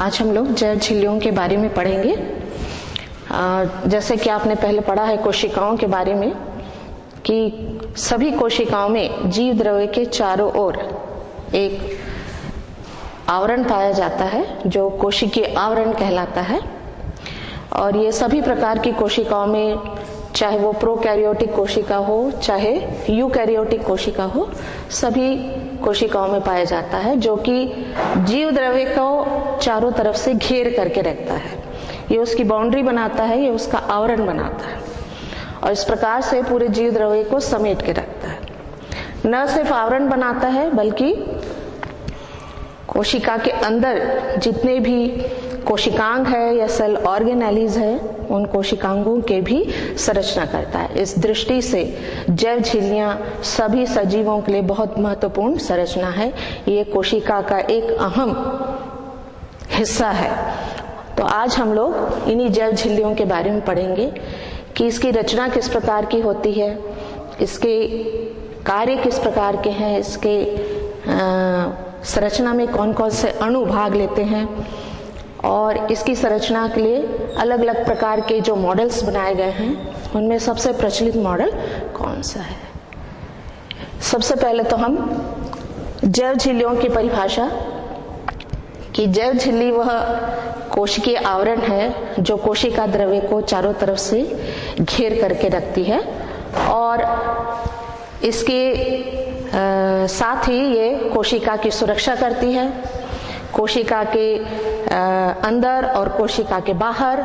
आज हम लोग जैव झिल्लियों के बारे में पढ़ेंगे। जैसे कि आपने पहले पढ़ा है कोशिकाओं के बारे में कि सभी कोशिकाओं में जीव द्रव्य के चारों ओर एक आवरण पाया जाता है जो कोशिकीय आवरण कहलाता है। और ये सभी प्रकार की कोशिकाओं में, चाहे वो प्रोकैरियोटिक कोशिका हो चाहे यूकैरियोटिक कोशिका हो, सभी कोशिकाओं में पाया जाता है, जो कि जीव द्रव्य को चारों तरफ से घेर करके रखता है। ये उसकी बाउंड्री बनाता है, ये उसका आवरण बनाता है और इस प्रकार से पूरे जीव द्रव्य को समेट के रखता है। न सिर्फ आवरण बनाता है बल्कि कोशिका के अंदर जितने भी कोशिकांग है या सेल ऑर्गेनेलीज है, उन कोशिकांगों के भी संरचना करता है। इस दृष्टि से जैव झिल्लियां सभी सजीवों के लिए बहुत महत्वपूर्ण संरचना है। ये कोशिका का एक अहम हिस्सा है। तो आज हम लोग इन्हीं जैव झिल्लियों के बारे में पढ़ेंगे कि इसकी रचना किस प्रकार की होती है, इसके कार्य किस प्रकार के हैं, इसके संरचना में कौन कौन से अणु भाग लेते हैं और इसकी संरचना के लिए अलग अलग प्रकार के जो मॉडल्स बनाए गए हैं, उनमें सबसे प्रचलित मॉडल कौन सा है। सबसे पहले तो हम जैव झिल्लियों की परिभाषा कि जैव झिल्ली वह कोशिकीय आवरण है जो कोशिका द्रव्य को चारों तरफ से घेर करके रखती है और इसके साथ ही ये कोशिका की सुरक्षा करती है। कोशिका के अंदर और कोशिका के बाहर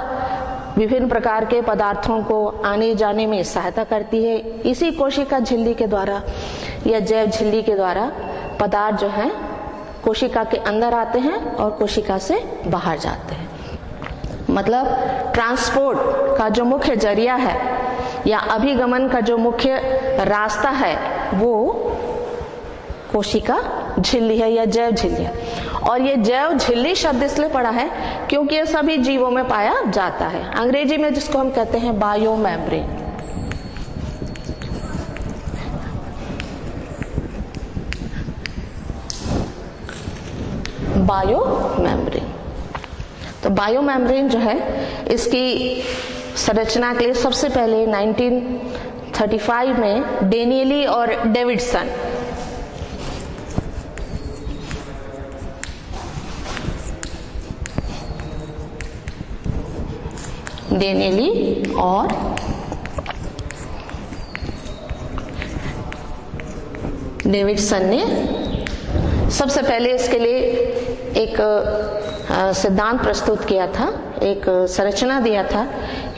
विभिन्न प्रकार के पदार्थों को आने जाने में सहायता करती है। इसी कोशिका झिल्ली के द्वारा या जैव झिल्ली के द्वारा पदार्थ जो हैं कोशिका के अंदर आते हैं और कोशिका से बाहर जाते हैं। मतलब ट्रांसपोर्ट का जो मुख्य जरिया है या अभिगमन का जो मुख्य रास्ता है वो कोशिका झिल्ली है या जैव झिल्ली है। और ये जैव झिल्ली शब्द इसलिए पड़ा है क्योंकि ये सभी जीवों में पाया जाता है। अंग्रेजी में जिसको हम कहते हैं बायो मेम्ब्रेन। Bio membrane. तो बायो मेम्ब्रेन जो है, इसकी संरचना के लिए सबसे पहले 1935 में डेनियली और डेविडसन और डेविडसन ने सबसे पहले इसके लिए एक सिद्धांत प्रस्तुत किया था, एक संरचना दिया था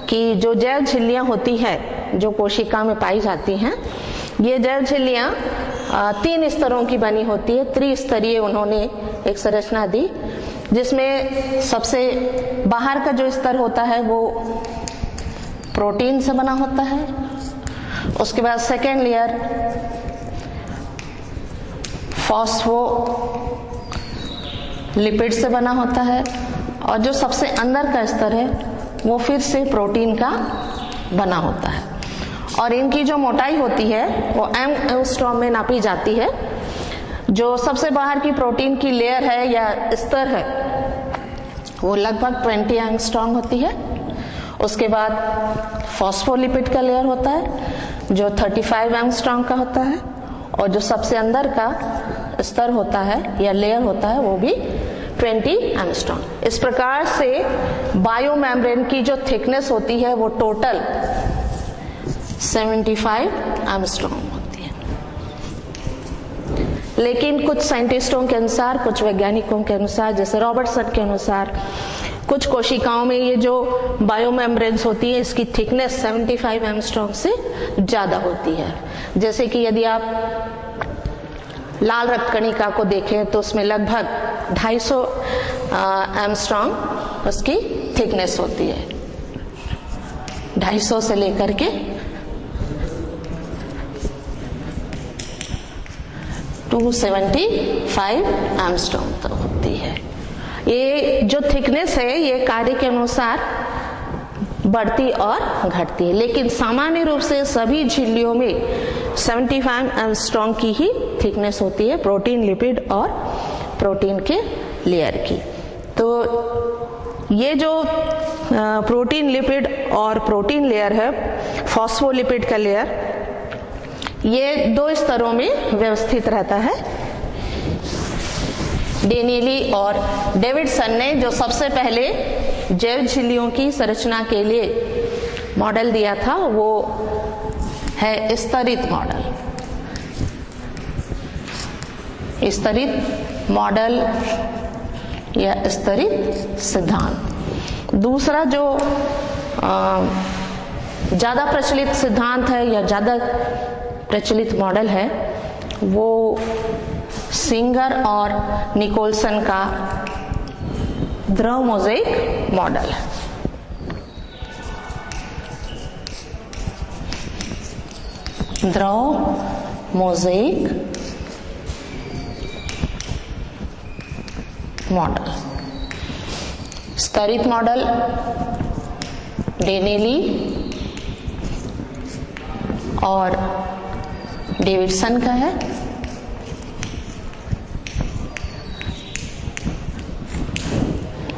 कि जो जैव झिल्लियां होती है जो कोशिका में पाई जाती हैं, ये जैव झिल्लियां 3 स्तरों की बनी होती है। त्रिस्तरीय उन्होंने एक संरचना दी, जिसमें सबसे बाहर का जो स्तर होता है वो प्रोटीन से बना होता है। उसके बाद सेकेंड लेयर फॉस्फोलिपिड से बना होता है और जो सबसे अंदर का स्तर है वो फिर से प्रोटीन का बना होता है। और इनकी जो मोटाई होती है वो एंगस्ट्रॉम में नापी जाती है। जो सबसे बाहर की प्रोटीन की लेयर है या स्तर है वो लगभग 20 एंगस्ट्रॉम होती है। उसके बाद फॉस्फोलिपिड का लेयर होता है जो 35 एंगस्ट्रॉम का होता है और जो सबसे अंदर का स्तर होता है या लेयर होता है वो भी 20 एंगस्ट्रॉम। इस प्रकार से बायो मेम्ब्रेन की जो थिकनेस होती है वो टोटल 75 एंगस्ट्रॉम होती है। लेकिन कुछ साइंटिस्टों के अनुसार, कुछ वैज्ञानिकों के अनुसार, जैसे रॉबर्टसन के अनुसार, कुछ कोशिकाओं में ये जो बायो मेम्ब्रेन्स होती है इसकी थिकनेस 75 एंगस्ट्रॉम से ज्यादा होती है। जैसे कि यदि आप लाल रक्त कणिका को देखें तो उसमें लगभग 250 एंगस्ट्रॉम उसकी थिकनेस होती है। 250 से लेकर के 275 एंगस्ट्रॉम तक होती है। ये जो थिकनेस है ये कार्य के अनुसार बढ़ती और घटती है, लेकिन सामान्य रूप से सभी झिल्लियों में 75 एंगस्ट्रॉम की ही थिकनेस होती है, प्रोटीन, लिपिड और प्रोटीन के लेयर की। तो ये जो प्रोटीन लिपिड और प्रोटीन लेयर है, फॉस्फोलिपिड का लेयर, ये 2 स्तरों में व्यवस्थित रहता है। डेनियली और डेविडसन ने जो सबसे पहले जैव झिल्लियों की संरचना के लिए मॉडल दिया था वो है स्तरित मॉडल। स्तरित मॉडल या स्तरित सिद्धांत। दूसरा जो ज्यादा प्रचलित सिद्धांत है या ज्यादा प्रचलित मॉडल है वो सिंगर और निकोलसन का द्रव मोज़ेक मॉडल है। द्रव मोज़ेक मॉडल। स्तरित मॉडल डेनेली और डेविडसन का है,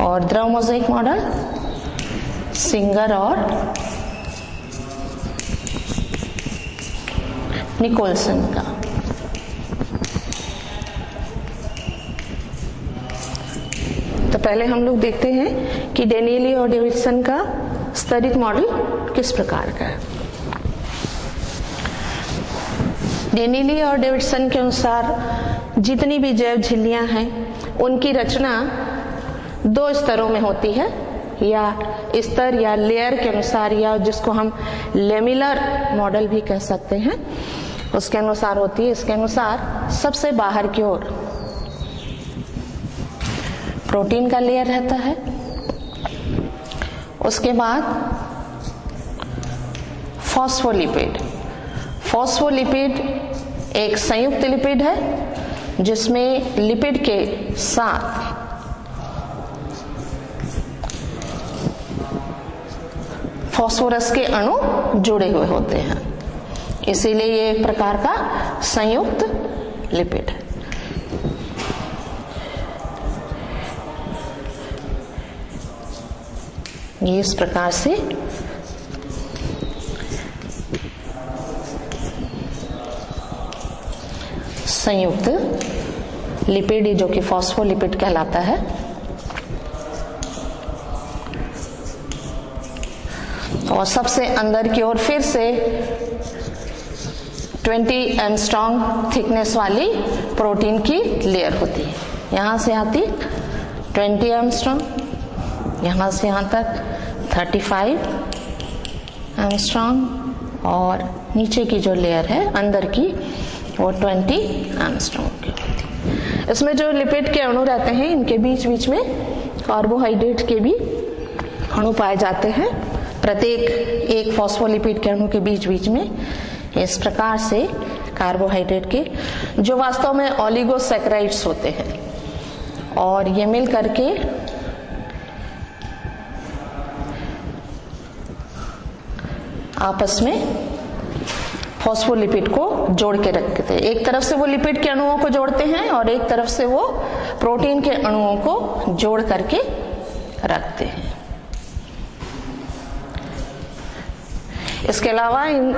और द्रव मोज़ेक मॉडल सिंगर और निकोलसन का। तो पहले हम लोग देखते हैं कि डेनियली और डेविडसन का स्तरित मॉडल किस प्रकार का है। डेनियली और डेविडसन के अनुसार जितनी भी जैव झिल्लियां हैं उनकी रचना 2 स्तरों में होती है, या स्तर या लेयर के अनुसार, या जिसको हम लेमिलर मॉडल भी कह सकते हैं, उसके अनुसार होती है। इसके अनुसार सबसे बाहर की ओर प्रोटीन का लेयर रहता है, उसके बाद फॉस्फोलिपिड। फॉस्फोलिपिड एक संयुक्त लिपिड है जिसमें लिपिड के साथ फास्फोरस के अणु जुड़े हुए होते हैं, इसीलिए ये एक प्रकार का संयुक्त लिपिड है। ये इस प्रकार से संयुक्त लिपिड जो कि फॉस्फोलिपिड कहलाता है। और सबसे अंदर की ओर फिर से 20 एंगस्ट्रॉम थिकनेस वाली प्रोटीन की लेयर होती है। यहां से आती 20 एंगस्ट्रॉम, यहां से यहां तक 35 एंगस्ट्रॉम, और नीचे की जो लेयर है अंदर की वो 20 एंगस्ट्रॉम की होती है। इसमें जो लिपिड के अणु रहते हैं इनके बीच बीच में कार्बोहाइड्रेट के भी अणु पाए जाते हैं, प्रत्येक एक फॉस्फोलिपिड के अणु के बीच बीच में। इस प्रकार से कार्बोहाइड्रेट के, जो वास्तव में ओलिगोसैकेराइड्स होते हैं, और ये मिल करके आपस में फॉस्फोलिपिड को जोड़ के रखते हैं। एक तरफ से वो लिपिड के अणुओं को जोड़ते हैं और एक तरफ से वो प्रोटीन के अणुओं को जोड़ करके रखते हैं। इसके अलावा इन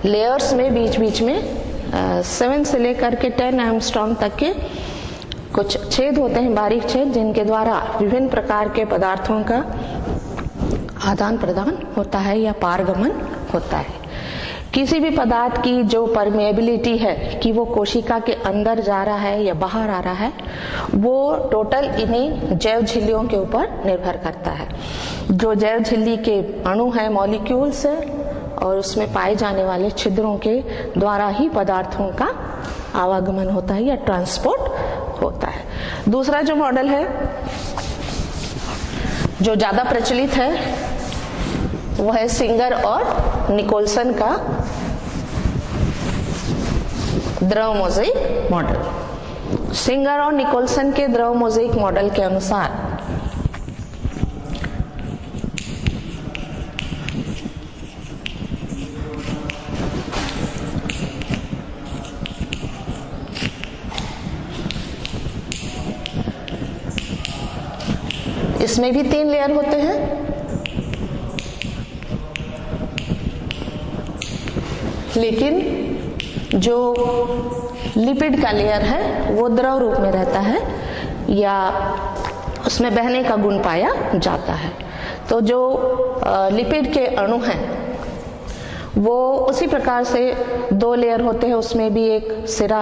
लेयर्स में बीच बीच में 7 से लेकर के 10 एंगस्ट्रॉम तक के कुछ छेद होते हैं, बारीक छेद, जिनके द्वारा विभिन्न प्रकार के पदार्थों का आदान प्रदान होता है या पारगमन होता है। किसी भी पदार्थ की जो परमेबिलिटी है कि वो कोशिका के अंदर जा रहा है या बाहर आ रहा है, वो टोटल इन्हीं जैव झिल्लियों के ऊपर निर्भर करता है। जो जैव झिल्ली के अणु है, मॉलिक्यूल्स है, और उसमें पाए जाने वाले छिद्रों के द्वारा ही पदार्थों का आवागमन होता है या ट्रांसपोर्ट होता है। दूसरा जो मॉडल है जो ज्यादा प्रचलित है वो है सिंगर और निकोलसन का द्रव मोज़ेक मॉडल। सिंगर और निकोलसन के द्रव मोज़ेक मॉडल के अनुसार इसमें भी 3 लेयर होते हैं। लेकिन जो लिपिड का लेयर है वो द्रव रूप में रहता है या उसमें बहने का गुण पाया जाता है। तो जो लिपिड के अणु हैं वो उसी प्रकार से 2 लेयर होते हैं। उसमें भी एक सिरा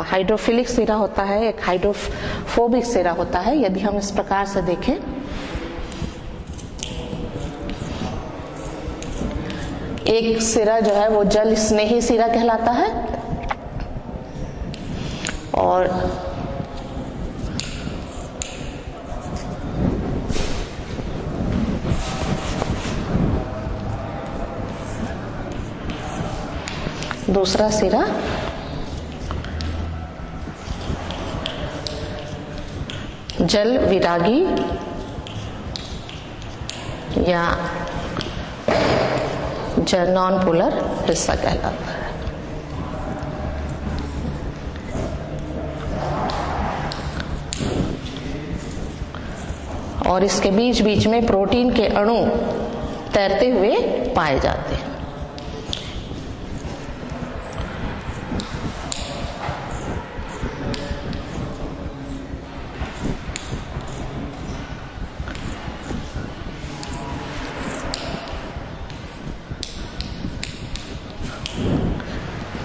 हाइड्रोफिलिक सिरा होता है, एक हाइड्रोफोबिक सिरा होता है। यदि हम इस प्रकार से देखें, एक सिरा जो है वो जल स्नेही सिरा कहलाता है और दूसरा सिरा जल विरागी या जल नॉन पोलर हिस्सा कहलाता है। और इसके बीच बीच में प्रोटीन के अणु तैरते हुए पाए जाते हैं।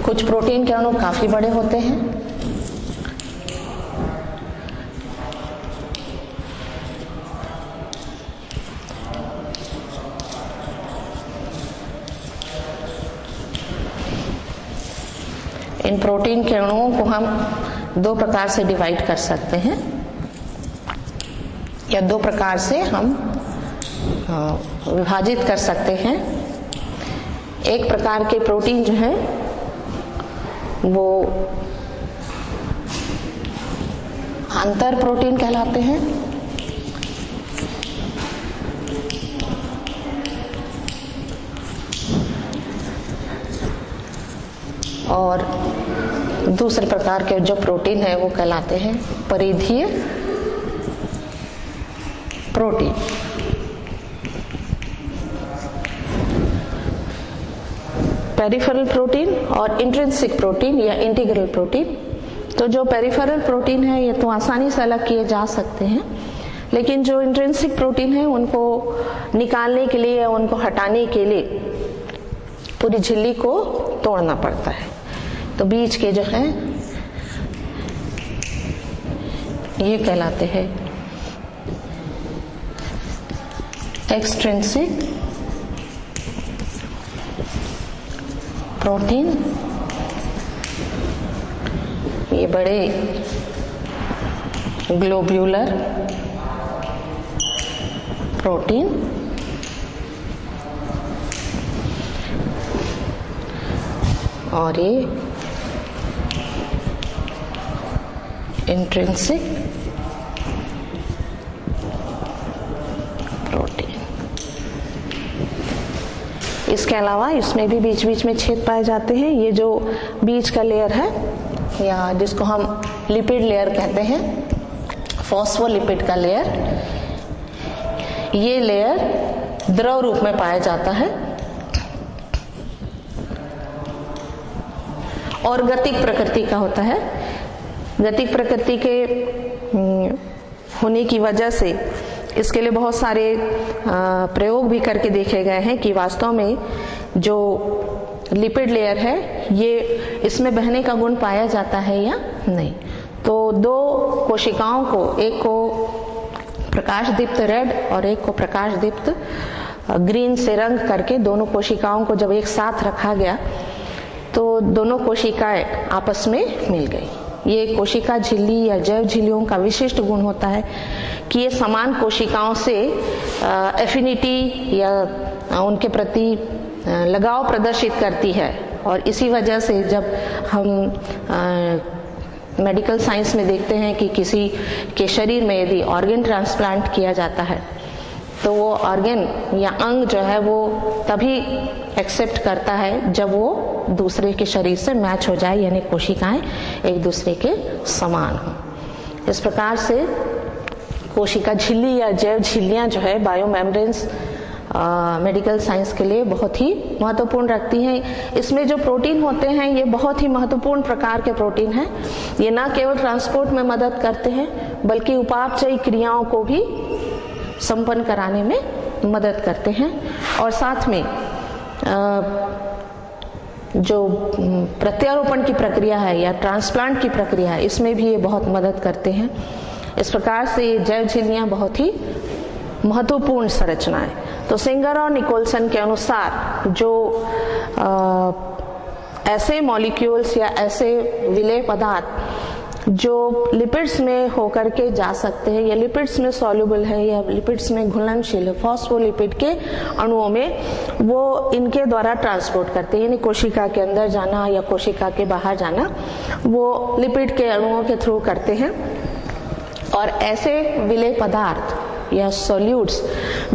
कुछ प्रोटीन के अणु काफी बड़े होते हैं, इन प्रोटीन के अणुओं को हम 2 प्रकार से डिवाइड कर सकते हैं या 2 प्रकार से हम विभाजित कर सकते हैं। एक प्रकार के प्रोटीन जो है वो अंतर प्रोटीन कहलाते हैं और दूसरे प्रकार के जो प्रोटीन है वो कहलाते हैं परिधीय प्रोटीन। पेरिफेरल प्रोटीन और इंट्रिंसिक प्रोटीन या इंटीग्रल प्रोटीन। तो जो पेरिफेरल प्रोटीन है ये तो आसानी से अलग किए जा सकते हैं, लेकिन जो इंट्रिंसिक प्रोटीन है उनको निकालने के लिए, उनको हटाने के लिए पूरी झिल्ली को तोड़ना पड़ता है। तो बीच के जो है ये कहलाते हैं एक्सट्रिंसिक प्रोटीन। ये बड़े ग्लोब्यूलर प्रोटीन और ये इंट्रिंसिक प्रोटीन। इसके अलावा इसमें भी बीच बीच में छेद पाए जाते हैं। ये जो बीच का लेयर है या जिसको हम लिपिड लेयर कहते हैं, फॉस्फोलिपिड का लेयर, ये लेयर द्रव रूप में पाया जाता है और गतिक प्रकृति का होता है। गतिक प्रकृति के होने की वजह से इसके लिए बहुत सारे प्रयोग भी करके देखे गए हैं कि वास्तव में जो लिपिड लेयर है ये इसमें बहने का गुण पाया जाता है या नहीं। तो 2 कोशिकाओं को, एक को प्रकाश दीप्त रेड और एक को प्रकाश दीप्त ग्रीन से रंग करके दोनों कोशिकाओं को जब एक साथ रखा गया तो दोनों कोशिकाएं आपस में मिल गई। ये कोशिका झिल्ली या जैव झिल्लियों का विशिष्ट गुण होता है कि ये समान कोशिकाओं से एफिनिटी या उनके प्रति लगाव प्रदर्शित करती है। और इसी वजह से जब हम मेडिकल साइंस में देखते हैं कि किसी के शरीर में यदि ऑर्गन ट्रांसप्लांट किया जाता है तो वो ऑर्गन या अंग जो है वो तभी एक्सेप्ट करता है जब वो दूसरे के शरीर से मैच हो जाए, यानी कोशिकाएं एक दूसरे के समान हों। इस प्रकार से कोशिका झिल्ली या जैव झिल्लियां जो है बायो मेम्ब्रेन्स मेडिकल साइंस के लिए बहुत ही महत्वपूर्ण रखती हैं। इसमें जो प्रोटीन होते हैं ये बहुत ही महत्वपूर्ण प्रकार के प्रोटीन हैं। ये न केवल ट्रांसपोर्ट में मदद करते हैं बल्कि उपापचयी क्रियाओं को भी संपन्न कराने में मदद करते हैं और साथ में जो प्रत्यारोपण की प्रक्रिया है या ट्रांसप्लांट की प्रक्रिया है इसमें भी ये बहुत मदद करते हैं। इस प्रकार से ये जैव झिल्लियां बहुत ही महत्वपूर्ण संरचना है। तो सिंगर और निकोलसन के अनुसार जो ऐसे मॉलिक्यूल्स या ऐसे विलेय पदार्थ जो लिपिड्स में होकर के जा सकते हैं या लिपिड्स में सॉल्युबल है या लिपिड्स में घुलनशील है, फॉस्फोलिपिड के अणुओं में वो इनके द्वारा ट्रांसपोर्ट करते हैं, यानी कोशिका के अंदर जाना या कोशिका के बाहर जाना वो लिपिड के अणुओं के थ्रू करते हैं। और ऐसे विलेय पदार्थ या सॉल्यूट्स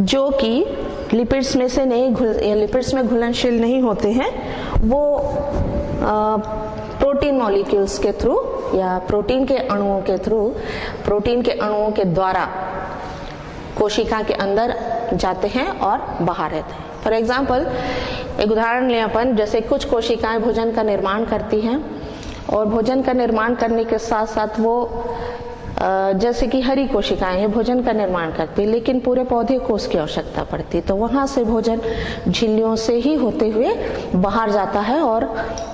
जो कि लिपिड्स में से नहीं लिपिड्स में घुलनशील नहीं होते हैं वो प्रोटीन मॉलिक्यूल्स के थ्रू या प्रोटीन के अणुओं के थ्रू प्रोटीन के अणुओं के द्वारा कोशिका के अंदर जाते हैं और बाहर रहते हैं। फॉर एग्जाम्पल एक उदाहरण लें अपन, जैसे कुछ कोशिकाएं भोजन का निर्माण करती हैं और भोजन का निर्माण करने के साथ साथ वो जैसे कि हरी कोशिकाएं हैं भोजन का निर्माण करती है लेकिन पूरे पौधे को उसकी आवश्यकता पड़ती, तो वहां से भोजन झिल्लियों से ही होते हुए बाहर जाता है और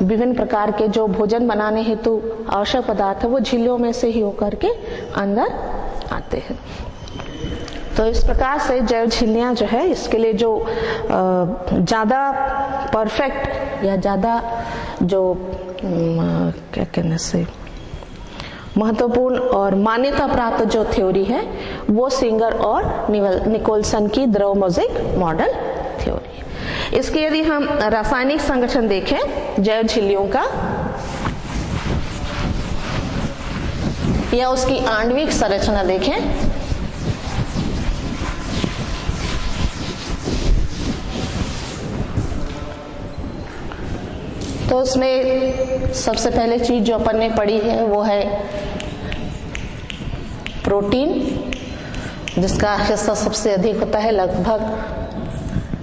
विभिन्न प्रकार के जो भोजन बनाने हेतु आवश्यक पदार्थ है वो झिल्लियों में से ही होकर के अंदर आते हैं। तो इस प्रकार से जैव झिल्लियां जो है इसके लिए जो ज्यादा परफेक्ट या ज्यादा जो क्या कहने से महत्वपूर्ण और मान्यता प्राप्त जो थ्योरी है वो सिंगर और निकोलसन की द्रव मोज़ेक मॉडल थ्योरी है। इसके यदि हम रासायनिक संगठन देखें जैव झिल्लियों का या उसकी आणविक संरचना देखें तो उसमें सबसे पहले चीज जो अपन ने पढ़ी है वो है प्रोटीन, जिसका हिस्सा सबसे अधिक होता है लगभग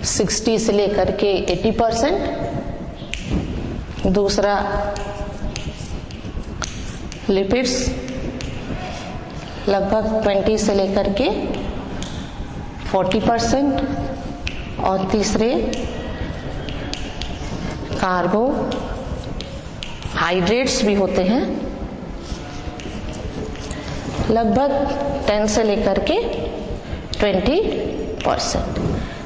60 से लेकर के 80%। दूसरा लिपिड्स लगभग 20 से लेकर के 40% और तीसरे कार्बोहाइड्रेट्स भी होते हैं लगभग 10 से लेकर के 20%।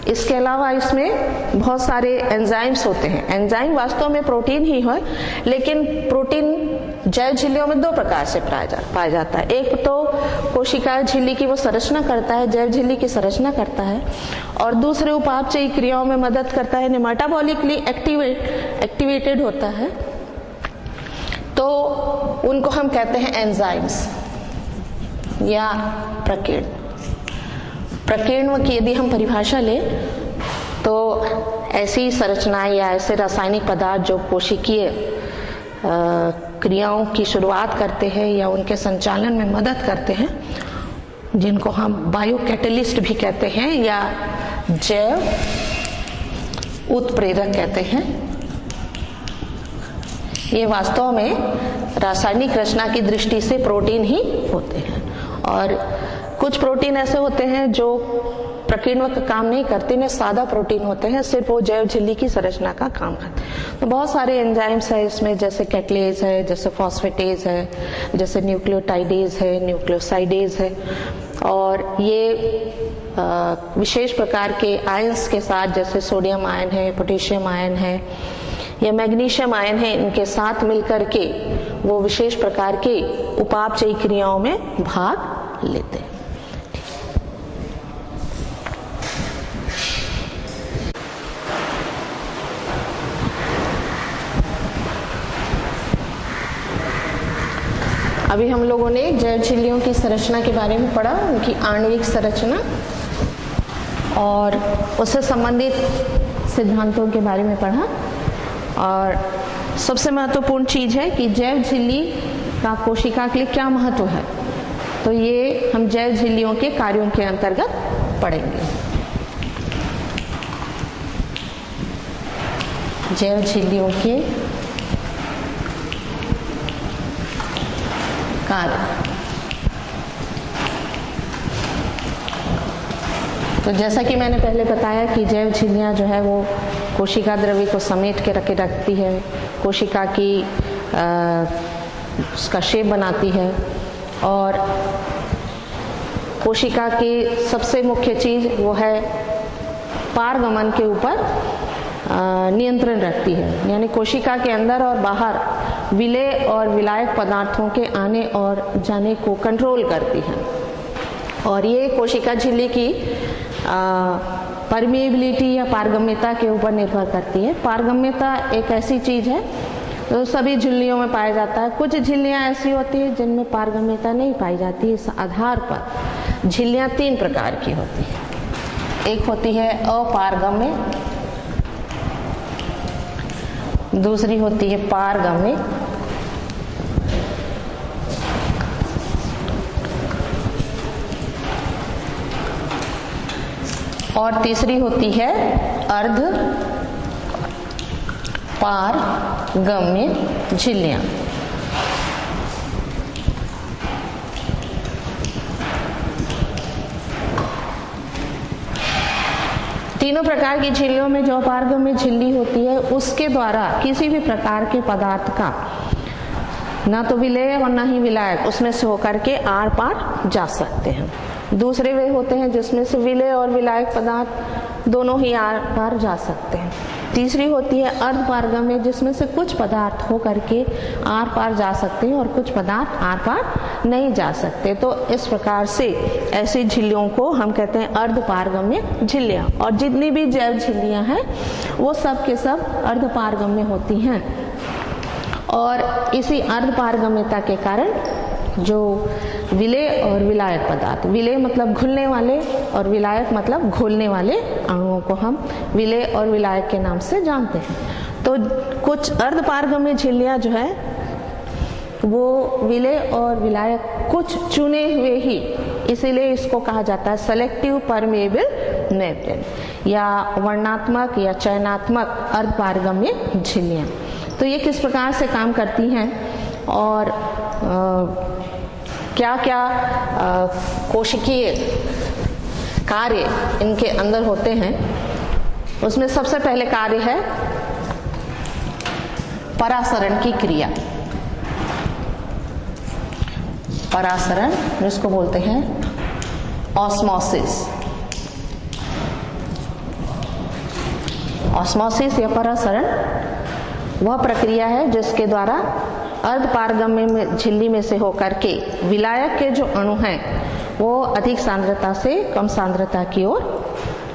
इसके अलावा इसमें बहुत सारे एंजाइम्स होते हैं। एंजाइम वास्तव में प्रोटीन ही है लेकिन प्रोटीन जैव झिल्लियों में दो प्रकार से पाया जाता है। एक तो कोशिका झिल्ली की वो संरचना करता है, जैव झिल्ली की संरचना करता है, और दूसरे उपापचयी क्रियाओं में मदद करता है, मेटाबॉलिकली एक्टिवेटेड होता है, तो उनको हम कहते हैं एंजाइम्स या प्रकीर्ण। प्रकीर्ण की यदि हम परिभाषा लें तो ऐसी संरचनाएं या ऐसे रासायनिक पदार्थ जो कोशिकीय क्रियाओं की शुरुआत करते हैं या उनके संचालन में मदद करते हैं, जिनको हम बायोकैटलिस्ट भी कहते हैं या जैव उत्प्रेरक कहते हैं, ये वास्तव में रासायनिक रचना की दृष्टि से प्रोटीन ही होते हैं। और कुछ प्रोटीन ऐसे होते हैं जो प्रकीर्णक का काम नहीं करते, इन्हें सादा प्रोटीन होते हैं, सिर्फ वो जैव झिल्ली की संरचना का काम करते हैं। तो बहुत सारे एंजाइम्स है इसमें, जैसे कैटलेज है, जैसे फॉस्फेटेज है, जैसे न्यूक्लियोटाइडेज है, न्यूक्लियोसाइडेज है, और ये विशेष प्रकार के आयंस के साथ जैसे सोडियम आयन है, पोटेशियम आयन है या मैग्नीशियम आयन है, इनके साथ मिलकर के वो विशेष प्रकार के उपापचयी क्रियाओं में भाग लेते हैं। अभी हम लोगों ने जैव झिल्लियों की संरचना के बारे में पढ़ा, उनकी आणविक संरचना और उससे संबंधित सिद्धांतों के बारे में पढ़ा। और सबसे महत्वपूर्ण चीज है कि जैव झिल्ली का कोशिका के लिए क्या महत्व है। तो ये हम जैव झिल्लियों के कार्यों के अंतर्गत पढ़ेंगे। जैव झिल्लियों के कार्य। तो जैसा कि मैंने पहले बताया कि जैव झिल्लियाँ जो है वो कोशिका द्रव्य को समेट के रखती है, कोशिका की उसका शेप बनाती है, और कोशिका की सबसे मुख्य चीज़ वो है पारगमन के ऊपर नियंत्रण रखती है, यानी कोशिका के अंदर और बाहर विलेय और विलायक पदार्थों के आने और जाने को कंट्रोल करती है। और ये कोशिका झिल्ली की परमिएबिलिटी या पारगम्यता के ऊपर निर्भर करती है। पारगम्यता एक ऐसी चीज़ है जो सभी झिल्लियों में पाया जाता है। कुछ झिल्लियाँ ऐसी होती है जिनमें पारगम्यता नहीं पाई जाती। इस आधार पर झिल्लियाँ 3 प्रकार की होती हैं। एक होती है अपारगम्य, दूसरी होती है पारगम्य, और तीसरी होती है अर्ध पारगम्य झिल्लियां। तीनों प्रकार की झिल्लियों में जो अपारगम्य झिल्ली होती है उसके द्वारा किसी भी प्रकार के पदार्थ का ना तो विलेय और ना ही विलायक उसमें से होकर के आर पार जा सकते हैं। दूसरे वे होते हैं जिसमें से विलेय और विलायक पदार्थ दोनों ही आर पार जा सकते हैं। तीसरी होती है अर्ध पारगम्य, जिसमें से कुछ पदार्थ हो करके आर पार जा सकते हैं और कुछ पदार्थ आर पार नहीं जा सकते। तो इस प्रकार से ऐसी झिल्लियों को हम कहते हैं अर्ध पारगम्य झिल्लियां। और जितनी भी जैव झिल्लियां हैं वो सब के सब अर्ध पारगम्य होती हैं। और इसी अर्ध पारगम्यता के कारण जो विलेय और विलायक पदार्थ, विलेय मतलब घुलने वाले और विलायक मतलब घोलने वाले अणुओं को हम विलेय और विलायक के नाम से जानते हैं। तो कुछ अर्ध पारगम्य झिल्लियां जो है वो विलेय और विलायक कुछ चुने हुए ही, इसीलिए इसको कहा जाता है सेलेक्टिव परमेएबल मेम्ब्रेन या वर्णात्मक या चयनात्मक अर्ध पारगम्य झिल्लियां। तो ये किस प्रकार से काम करती हैं और क्या क्या कोशिकीय कार्य इनके अंदर होते हैं, उसमें सबसे पहले कार्य है परासरण की क्रिया। परासरण जिसको बोलते हैं ऑस्मोसिस। ऑस्मोसिस या परासरण वह प्रक्रिया है जिसके द्वारा अर्ध पारगम्य झिल्ली में से होकर के विलायक के जो अणु हैं वो अधिक सांद्रता से कम सांद्रता की ओर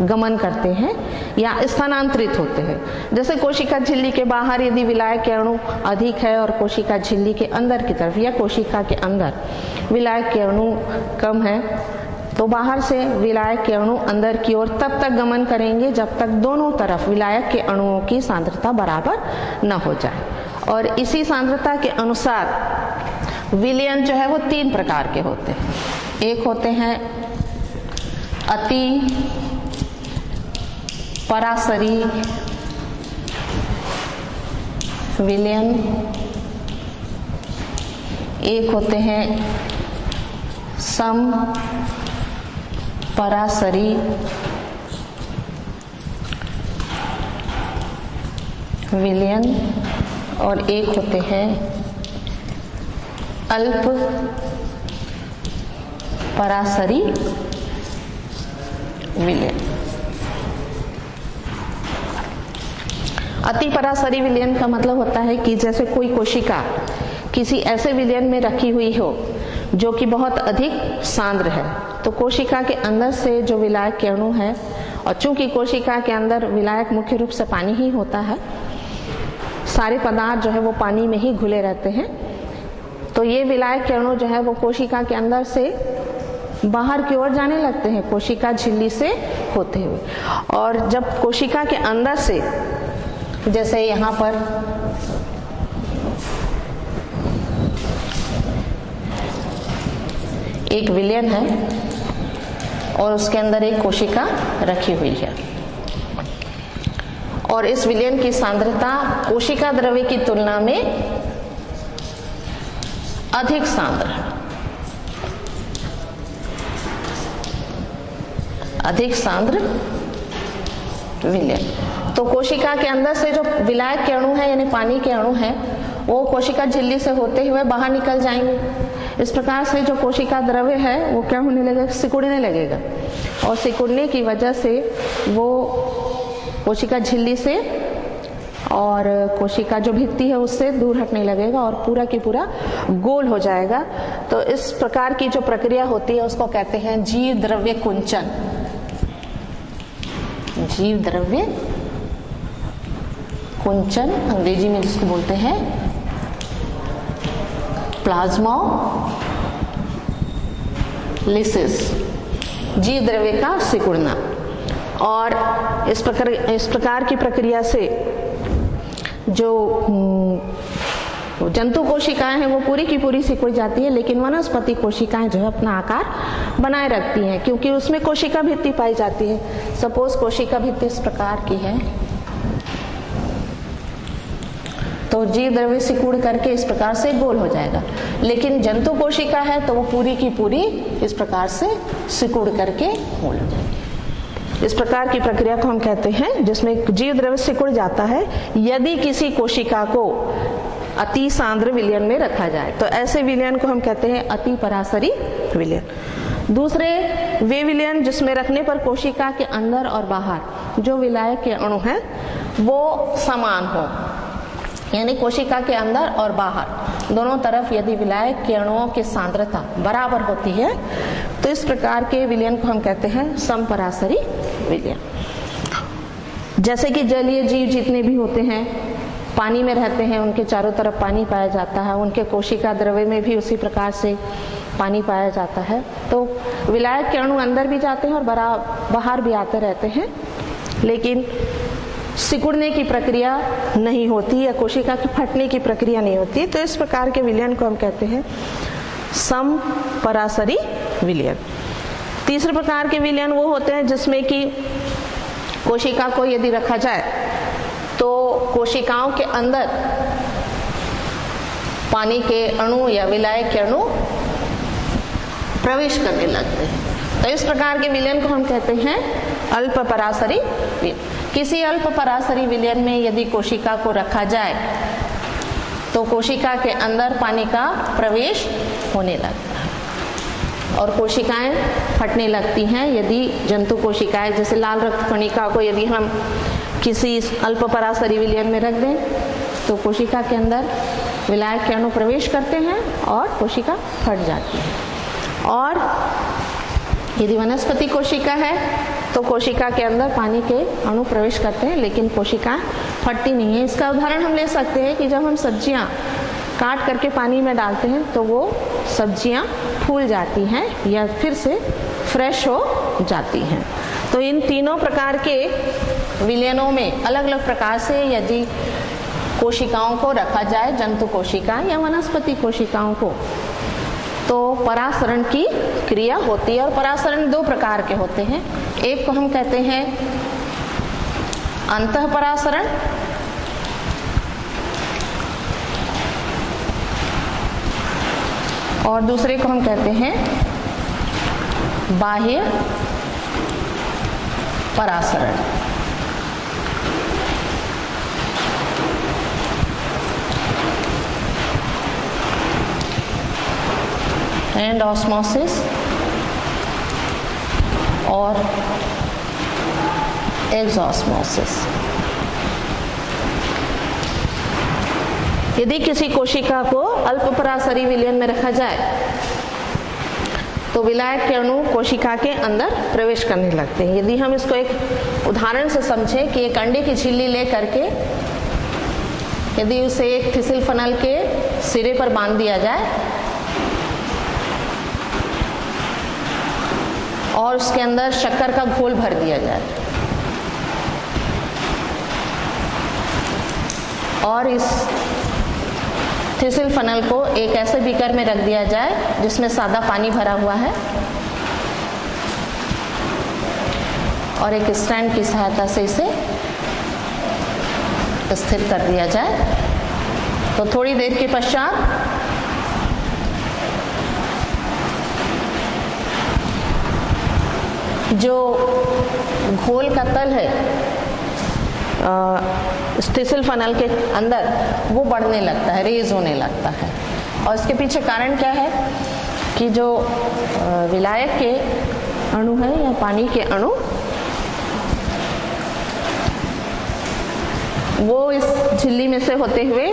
गमन करते हैं या स्थानांतरित होते हैं। जैसे कोशिका झिल्ली के बाहर यदि विलायक के अणु अधिक है और कोशिका झिल्ली के अंदर की तरफ या कोशिका के अंदर विलायक के अणु कम है, तो बाहर से विलायक के अणु अंदर की ओर तब तक गमन करेंगे जब तक दोनों तरफ विलायक के अणुओं की सांद्रता बराबर न हो जाए। और इसी सांद्रता के अनुसार विलयन जो है वो 3 प्रकार के होते हैं। एक होते हैं अति परासरी विलयन, एक होते हैं सम परासरी विलयन, और एक होते हैं अल्प परासरी विलयन। अति परासरी विलयन का मतलब होता है कि जैसे कोई कोशिका किसी ऐसे विलयन में रखी हुई हो जो कि बहुत अधिक सांद्र है, तो कोशिका के अंदर से जो विलायक के अणु है, और चूंकि कोशिका के अंदर विलायक मुख्य रूप से पानी ही होता है, सारे पदार्थ जो है वो पानी में ही घुले रहते हैं, तो ये विलायक के अणु जो है वो कोशिका के अंदर से बाहर की ओर जाने लगते हैं कोशिका झिल्ली से होते हुए। और जब कोशिका के अंदर से, जैसे यहाँ पर एक विलयन है और उसके अंदर एक कोशिका रखी हुई है, और इस विलयन की सांद्रता कोशिका द्रव्य की तुलना में अधिक सांद्र है, अधिक सांद्र विलयन। तो कोशिका के अंदर से जो विलायक के अणु है यानी पानी के अणु है वो कोशिका झिल्ली से होते हुए बाहर निकल जाएंगे। इस प्रकार से जो कोशिका द्रव्य है वो क्या होने लगेगा, सिकुड़ने लगेगा, और सिकुड़ने की वजह से वो कोशिका झिल्ली से और कोशिका जो भित्ति है उससे दूर हटने लगेगा और पूरा की पूरा गोल हो जाएगा। तो इस प्रकार की जो प्रक्रिया होती है उसको कहते हैं जीव द्रव्य कुंचन। जीव द्रव्य कुंचन अंग्रेजी में जिसको बोलते हैं प्लाज्मोलिसिस, जीव द्रव्य का सिकुड़ना। और इस प्रकार की प्रक्रिया से जो जंतु कोशिकाएं हैं वो पूरी की पूरी सिकुड़ जाती है, लेकिन वनस्पति कोशिकाएं जो है अपना आकार बनाए रखती हैं क्योंकि उसमें कोशिका भित्ति पाई जाती है। सपोज कोशिका भित्ति इस प्रकार की है तो जीव द्रव्य सिकुड़ करके इस प्रकार से गोल हो जाएगा, लेकिन जंतु कोशिका है तो वो पूरी की पूरी इस प्रकार से सिकुड़ करके गोल हो जाएगी। इस प्रकार की प्रक्रिया को हम कहते हैं जिसमें जीव द्रव्य सिकुड़ जाता है यदि किसी कोशिका को अति सांद्र विलयन में रखा जाए, तो ऐसे विलयन को हम कहते हैं अति परासरी विलयन। दूसरे वे विलयन जिसमें रखने पर कोशिका के अंदर और बाहर जो विलायक के अणु हैं वो समान हो, यानी कोशिका के अंदर और बाहर दोनों तरफ यदि विलायक के अणुओं की सांद्रता बराबर होती है तो इस प्रकार के विलयन को हम कहते हैं समपरासरी विलयन। जैसे कि जलीय जीव जितने भी होते हैं पानी में रहते हैं, उनके चारों तरफ पानी पाया जाता है, उनके कोशिका द्रव्य में भी उसी प्रकार से पानी पाया जाता है। तो विलायक के अणु अंदर भी जाते हैं और बाहर भी आते रहते हैं, लेकिन सिकुड़ने की प्रक्रिया नहीं होती या कोशिका की फटने की प्रक्रिया नहीं होती। तो इस प्रकार के विलयन को हम कहते हैं समपरासरी विलयन। तीसरे प्रकार के विलयन वो होते हैं जिसमें कि कोशिका को यदि रखा जाए तो कोशिकाओं के अंदर पानी के अणु या विलायक के अणु प्रवेश करने लगते हैं। तो इस प्रकार के विलयन को हम कहते हैं अल्प परासरी विलयन। किसी अल्प परासरी विलयन में यदि कोशिका को रखा जाए तो कोशिका के अंदर पानी का प्रवेश होने लगता है और कोशिकाएं फटने लगती हैं। यदि जंतु कोशिकाएं जैसे लाल रक्त कणिका को यदि हम किसी अल्प परासरी विलयन में रख दें तो कोशिका के अंदर विलायक के अणु प्रवेश करते हैं और कोशिका फट जाती है। और यदि वनस्पति कोशिका है तो कोशिका के अंदर पानी के अणु प्रवेश करते हैं लेकिन कोशिका फटती नहीं है। इसका उदाहरण हम ले सकते हैं कि जब हम सब्जियां काट करके पानी में डालते हैं तो वो सब्जियां फूल जाती हैं या फिर से फ्रेश हो जाती हैं। तो इन तीनों प्रकार के विलयनों में अलग अलग प्रकार से यदि कोशिकाओं को रखा जाए, जंतु कोशिका या वनस्पति कोशिकाओं को, तो परासरण की क्रिया होती है। और परासरण दो प्रकार के होते हैं, एक को हम कहते हैं अंतःपरासरण और दूसरे को हम कहते हैं बाह्य परासरण। एंड ऑस्मोसिस और एक्सऑस्मोसिस। यदि किसी कोशिका को अल्पपरासरी विलयन में रखा जाए तो विलायक के अणु कोशिका के अंदर प्रवेश करने लगते हैं। यदि हम इसको एक उदाहरण से समझें कि एक अंडे की झिल्ली ले करके यदि उसे एक फिसल फनल के सिरे पर बांध दिया जाए और उसके अंदर शक्कर का घोल भर दिया जाए और इस थिसिल फनल को एक ऐसे बीकर में रख दिया जाए जिसमें सादा पानी भरा हुआ है और एक स्टैंड की सहायता से इसे स्थिर कर दिया जाए। तो थोड़ी देर के पश्चात जो घोल का तल है थिसिल फनल के अंदर वो बढ़ने लगता है, रेज होने लगता है। और इसके पीछे कारण क्या है कि जो विलायक के अणु है या पानी के अणु वो इस झिल्ली में से होते हुए,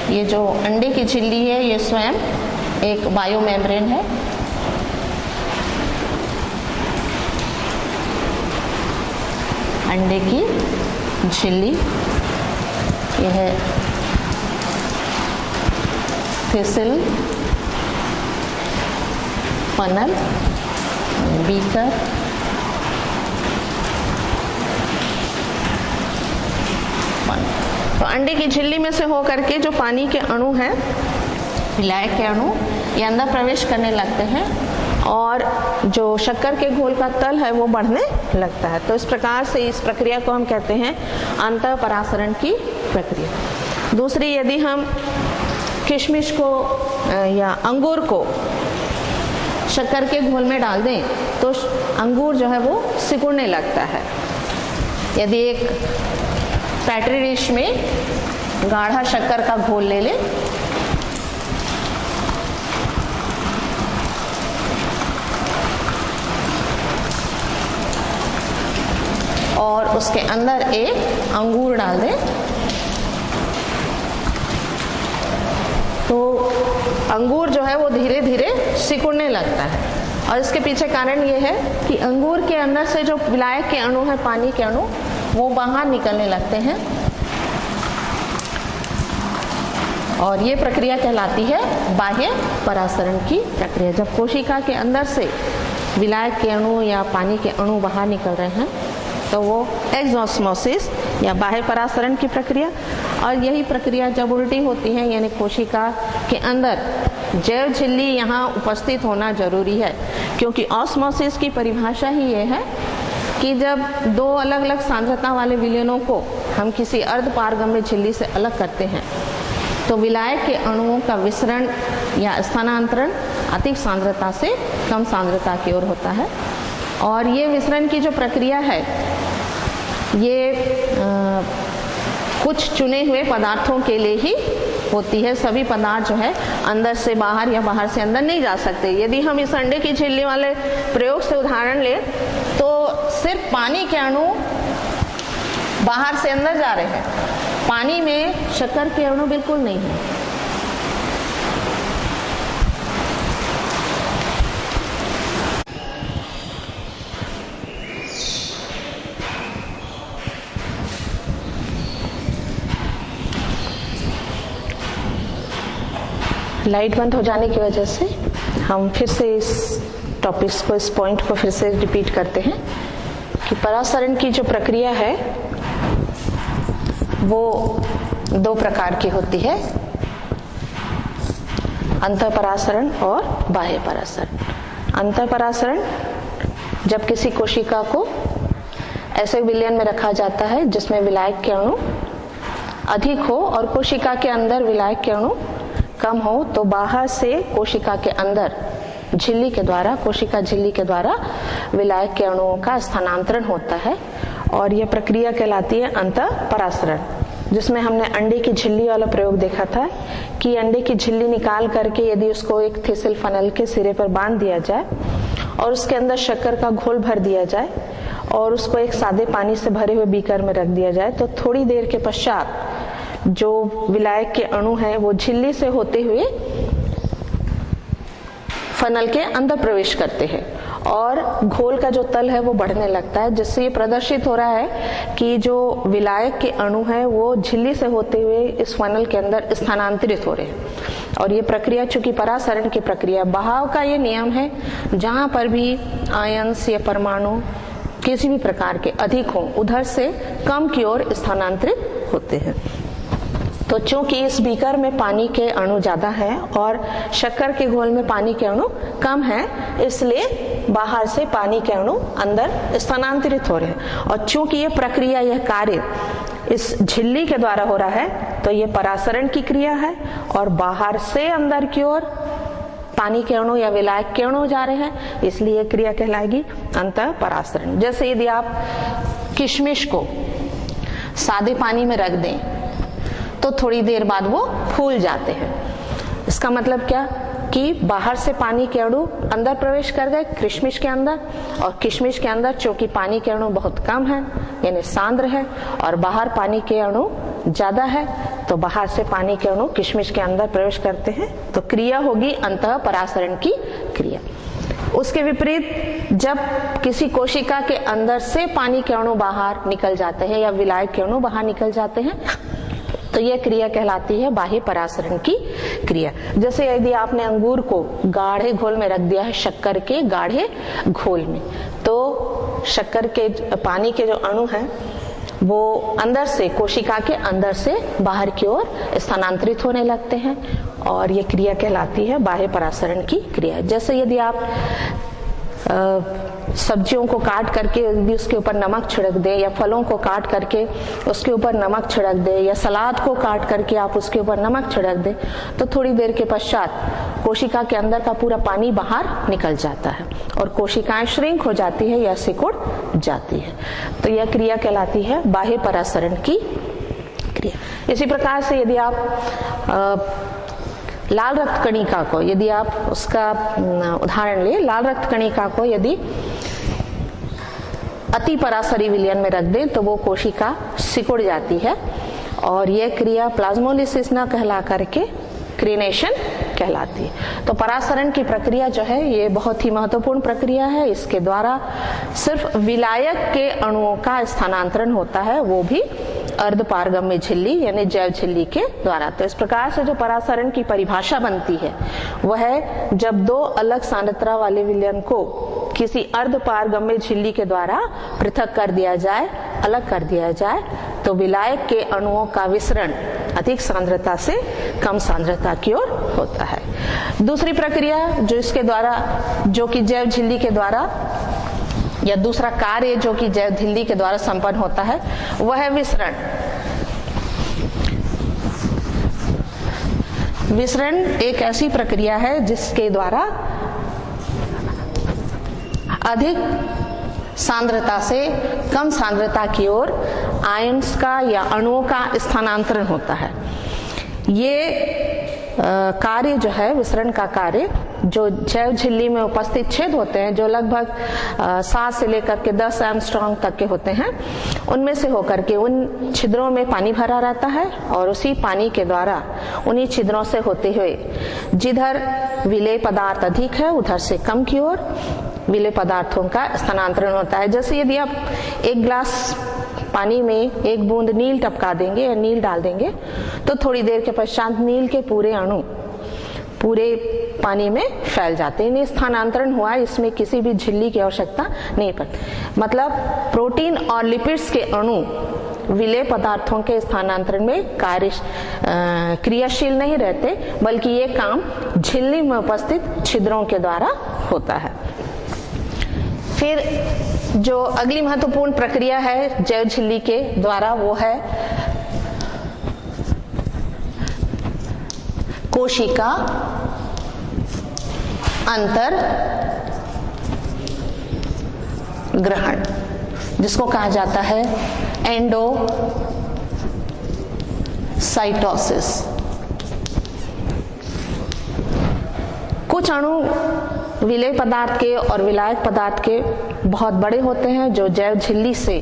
ये जो अंडे की झिल्ली है ये स्वयं एक बायो मेम्ब्रेन है, अंडे की झिल्ली, यह है थिसिल फनल बीकर, तो अंडे की झिल्ली में से होकर के जो पानी के अणु हैं, विलायक के अणु, ये अंदर प्रवेश करने लगते हैं और जो शक्कर के घोल का तल है वो बढ़ने लगता है। तो इस प्रकार से इस प्रक्रिया को हम कहते हैं अंतःपरासरण की प्रक्रिया। दूसरी, यदि हम किशमिश को या अंगूर को शक्कर के घोल में डाल दें तो अंगूर जो है वो सिकुड़ने लगता है। यदि एक पैट्री डिश में गाढ़ा शक्कर का घोल ले लें और उसके अंदर एक अंगूर डाल दें तो अंगूर जो है वो धीरे धीरे सिकुड़ने लगता है। और इसके पीछे कारण ये है कि अंगूर के अंदर से जो विलायक के अणु है, पानी के अणु, वो बाहर निकलने लगते हैं और ये प्रक्रिया कहलाती है बाह्य परासरण की प्रक्रिया। जब कोशिका के अंदर से विलायक के अणु या पानी के अणु बाहर निकल रहे हैं तो वो एक्सऑस्मोसिस या बाह्य परासरण की प्रक्रिया। और यही प्रक्रिया जब उल्टी होती है, यानी कोशिका के अंदर जैव झिल्ली यहाँ उपस्थित होना जरूरी है, क्योंकि ऑस्मोसिस की परिभाषा ही ये है कि जब दो अलग अलग सांद्रता वाले विलयनों को हम किसी अर्ध पारगम्य झिल्ली से अलग करते हैं तो विलायक के अणुओं का विसरण या स्थानांतरण अधिक सांद्रता से कम सांद्रता की ओर होता है। और ये विसरण की जो प्रक्रिया है ये कुछ चुने हुए पदार्थों के लिए ही होती है। सभी पदार्थ जो है अंदर से बाहर या बाहर से अंदर नहीं जा सकते। यदि हम इस अंडे की झिल्ली वाले प्रयोग से उदाहरण लें तो सिर्फ पानी के अणु बाहर से अंदर जा रहे हैं, पानी में शक्कर के अणु बिल्कुल नहीं है। लाइट बंद हो जाने की वजह से हम फिर से इस टॉपिक्स को, इस पॉइंट को फिर से रिपीट करते हैं कि परासरण की जो प्रक्रिया है वो दो प्रकार की होती है, अंतःपरासरण और बाह्य परासरण। अंतःपरासरण जब किसी कोशिका को ऐसे विलयन में रखा जाता है जिसमें विलायक के अणु अधिक हो और कोशिका के अंदर विलायक के अणु कम हो, तो बाहर से कोशिका के अंदर झिल्ली के द्वारा, कोशिका झिल्ली के द्वारा विलायक के अणुओं का स्थानांतरण होता है और यह प्रक्रिया कहलाती है अंतःपरासरण। जिसमें हमने अंडे की झिल्ली वाला प्रयोग देखा था कि अंडे की झिल्ली निकाल करके यदि उसको एक थिसिल फनल के सिरे पर बांध दिया जाए और उसके अंदर शक्कर का घोल भर दिया जाए और उसको एक सादे पानी से भरे हुए बीकर में रख दिया जाए, तो थोड़ी देर के पश्चात जो विलायक के अणु हैं वो झिल्ली से होते हुए फनल के अंदर प्रवेश करते हैं और घोल का जो तल है वो बढ़ने लगता है, जिससे ये प्रदर्शित हो रहा है कि जो विलायक के अणु हैं वो झिल्ली से होते हुए इस फनल के अंदर स्थानांतरित हो रहे हैं। और ये प्रक्रिया चूंकि परासरण की प्रक्रिया, बहाव का ये नियम है, जहां पर भी आयंस या परमाणु किसी भी प्रकार के अधिक हों उधर से कम की ओर स्थानांतरित होते हैं। तो चूंकि इस बीकर में पानी के अणु ज्यादा है और शक्कर के घोल में पानी के अणु कम है, इसलिए बाहर से पानी के अणु अंदर स्थानांतरित हो रहे हैं। और चूंकि ये प्रक्रिया, यह कार्य इस झिल्ली के द्वारा हो रहा है, तो ये परासरण की क्रिया है और बाहर से अंदर की ओर पानी के अणु या विलायक के अणु जा रहे हैं, इसलिए क्रिया कहलाएगी अंतः परासरण। जैसे यदि आप किशमिश को सादे पानी में रख दें तो थोड़ी देर बाद वो फूल जाते हैं। इसका मतलब क्या कि बाहर से पानी के अणु अंदर प्रवेश कर गए किशमिश के अंदर, और किशमिश के अंदर चूंकि पानी के अणु बहुत कम है यानी सांद्र है और बाहर पानी के अणु ज्यादा है, तो बाहर से पानी के अणु किशमिश के अंदर प्रवेश करते हैं, तो क्रिया होगी अंतः परासरण की क्रिया। उसके विपरीत जब किसी कोशिका के अंदर से पानी के अणु बाहर निकल जाते हैं या विलायक के अणु बाहर निकल जाते हैं, तो यह क्रिया कहलाती है बाह्य परासरण की क्रिया। जैसे यदि आपने अंगूर को गाढ़े घोल में रख दिया है, शक्कर के गाढ़े घोल में, तो शक्कर के पानी के जो अणु हैं वो अंदर से, कोशिका के अंदर से बाहर की ओर स्थानांतरित होने लगते हैं और ये क्रिया कहलाती है बाह्य परासरण की क्रिया। जैसे यदि आप सब्जियों को काट करके यदि उसके ऊपर नमक छिड़क दे, या फलों को काट करके उसके ऊपर नमक छिड़क दे, या सलाद को काट करके आप उसके ऊपर नमक छिड़क दे, तो थोड़ी देर के पश्चात कोशिका के अंदर का पूरा पानी बाहर निकल जाता है और कोशिकाएं श्रिंक हो जाती है या सिकुड़ जाती है। तो यह क्रिया कहलाती है बाह्य परासरण की क्रिया। इसी प्रकार से यदि आप लाल रक्त कणिका को, यदि आप उसका उदाहरण ले, लाल रक्त कणिका को यदि अति परासरी विलयन में रख दें तो वो कोशिका सिकुड़ जाती है और यह क्रिया प्लाज्मोलिसिस न कहला करके क्रीनेशन कहलाती है। तो परासरण की प्रक्रिया जो है ये बहुत ही महत्वपूर्ण प्रक्रिया है। इसके द्वारा सिर्फ विलायक के अणुओं का स्थानांतरण होता है, वो भी अर्धपारगम्य झिल्ली यानी जैव झिल्ली के द्वारा। तो इस प्रकार से जो परासरण की परिभाषा बनती है वह है जब दो अलग सांद्रता वाले विलयन को किसी अर्धपारगम्य झिल्ली के द्वारा पृथक कर दिया जाए, अलग कर दिया जाए, तो विलायक के अणुओं का विसरण अधिक सांद्रता से कम सांद्रता की ओर होता है। दूसरी प्रक्रिया जो इसके द्वारा, जो कि जैव झिल्ली के द्वारा, या दूसरा कार्य जो कि जैव झिल्ली के द्वारा संपन्न होता है वह है विसरण। विसरण एक ऐसी प्रक्रिया है जिसके द्वारा अधिक सांद्रता से कम सांद्रता की ओर आयन्स का या अणुओं का स्थानांतरण होता है। ये कार्य जो है, विसरण का कार्य, जो जैव झिल्ली में उपस्थित छेद होते हैं जो लगभग 7 से लेकर के 10 एंगस्ट्रॉम तक के होते हैं, उनमें से होकर के उन छिद्रों में पानी भरा रहता है और उसी पानी के द्वारा उन्हीं छिद्रों से होते हुए जिधर विलेय पदार्थ अधिक है उधर से कम की ओर विलेय पदार्थों का स्थानांतरण होता है। जैसे यदि आप एक गिलास पानी में एक बूंद नील टपका देंगे या नील डाल देंगे तो थोड़ी देर के पश्चात नील के पूरे अणु पूरे पानी में फैल जाते हैं। स्थानांतरण हुआ, इसमें किसी भी झिल्ली की आवश्यकता नहीं पड़ती। मतलब प्रोटीन और लिपिड्स के अणु विलेय पदार्थों के स्थानांतरण में क्रियाशील नहीं रहते, बल्कि ये काम झिल्ली में उपस्थित छिद्रों के द्वारा होता है। फिर जो अगली महत्वपूर्ण प्रक्रिया है जैव झिल्ली के द्वारा वो है कोशिका अंतर ग्रहण, जिसको कहा जाता है एंडोसाइटोसिस। कुछ अणु विलेय पदार्थ के और विलायक पदार्थ के बहुत बड़े होते हैं जो जैव झिल्ली से